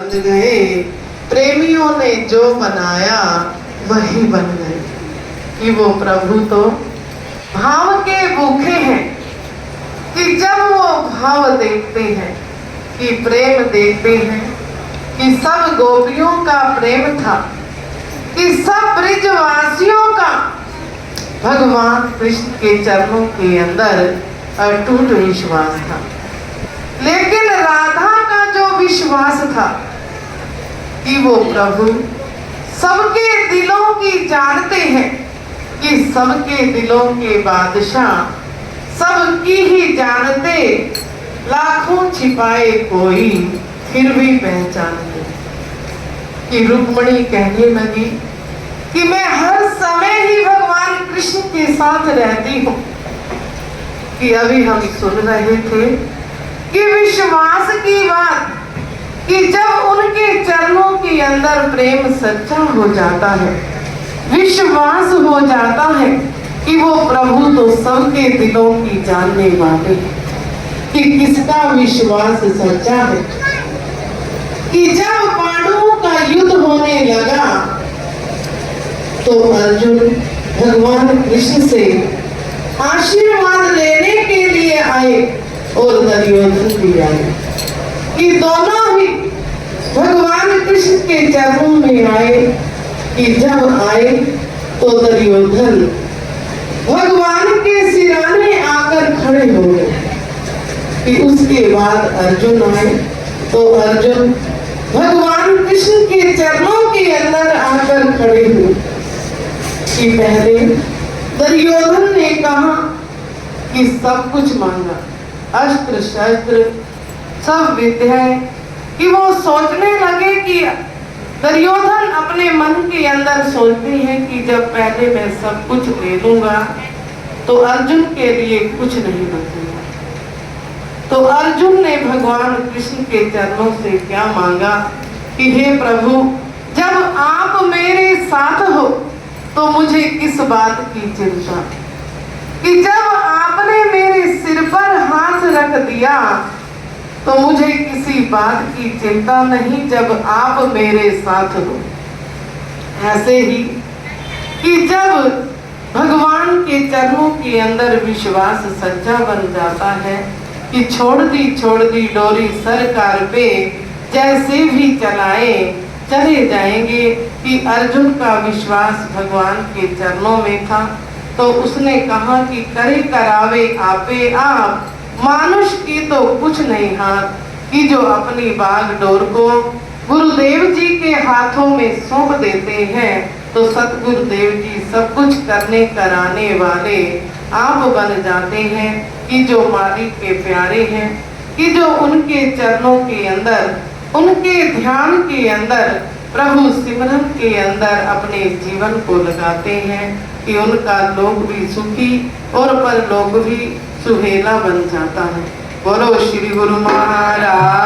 बन गए, प्रेमियों ने जो बनाया वही बन गए। कि वो प्रभु तो भाव के भूखे हैं, कि जब वो भाव देखते हैं, कि प्रेम देखते हैं, कि सब गोपियों का प्रेम था, कि सब ब्रिजवासियों का भगवान कृष्ण के चरणों के अंदर अटूट विश्वास था। लेकिन राधा का जो विश्वास था कि वो प्रभु सबके दिलों की जानते हैं, कि सबके दिलों के बादशाह सबकी ही जानते, लाखों छिपाए कोई फिर भी पहचानते। कि रुक्मणी कहने लगी कि मैं हर समय ही भगवान कृष्ण के साथ रहती हूँ। कि अभी हम सुन रहे थे कि विश्वास की बात, कि जब उनके चरणों के अंदर प्रेम सच्चा हो जाता है, विश्वास हो जाता है कि वो प्रभु तो सबके दिलों की जानने वाले, कि किसका विश्वास सच्चा है। कि जब पांडवों का युद्ध होने लगा तो अर्जुन भगवान कृष्ण से आशीर्वाद लेने के लिए आए और दुर्योधन भी आए। कि दोनों ही भगवान कृष्ण के चरणों में आए। कि जब आए तो दुर्योधन भगवान के सिराने आकर खड़े हो गए। कि उसके बाद अर्जुन आए तो अर्जुन भगवान कृष्ण के चरणों के अंदर आकर खड़े हुए। कि पहले दुर्योधन ने कहा कि सब कुछ मांगा, अस्त्र शस्त्र सब विद्याएं। कि वो सोचने लगे कि दुर्योधन अपने मन के अंदर सोचते हैं कि जब पहले मैं सब कुछ ले लूंगा तो अर्जुन के लिए कुछ नहीं बचेगा। तो अर्जुन ने भगवान कृष्ण के चरणों से क्या मांगा कि हे प्रभु, जब आप मेरे साथ हो तो मुझे किस बात की चिंता। कि जब आपने मेरे सिर पर हाथ रख दिया तो मुझे किसी बात की चिंता नहीं, जब आप मेरे साथ हो। ऐसे ही कि जब भगवान के चरणों के अंदर विश्वास सच्चा बन जाता है, कि छोड़ दी डोरी सरकार पे, जैसे भी चलाए चले जाएंगे। कि अर्जुन का विश्वास भगवान के चरणों में था तो उसने कहा कि करे करावे आपे आप, मानुष की तो कुछ नहीं हाथ। कि जो अपनी बाग डोर को गुरुदेव जी के हाथों में सौंप देते हैं तो सतगुरुदेव जी सब कुछ करने कराने वाले आप बन जाते हैं। कि जो मालिक के प्यारे हैं, कि जो उनके चरणों के अंदर, उनके ध्यान के अंदर, प्रभु सिमरन के अंदर अपने जीवन को लगाते हैं, कि उनका लोक भी सुखी और परलोक भी सुहेला बन जाता है। बोलो श्री गुरु महाराज।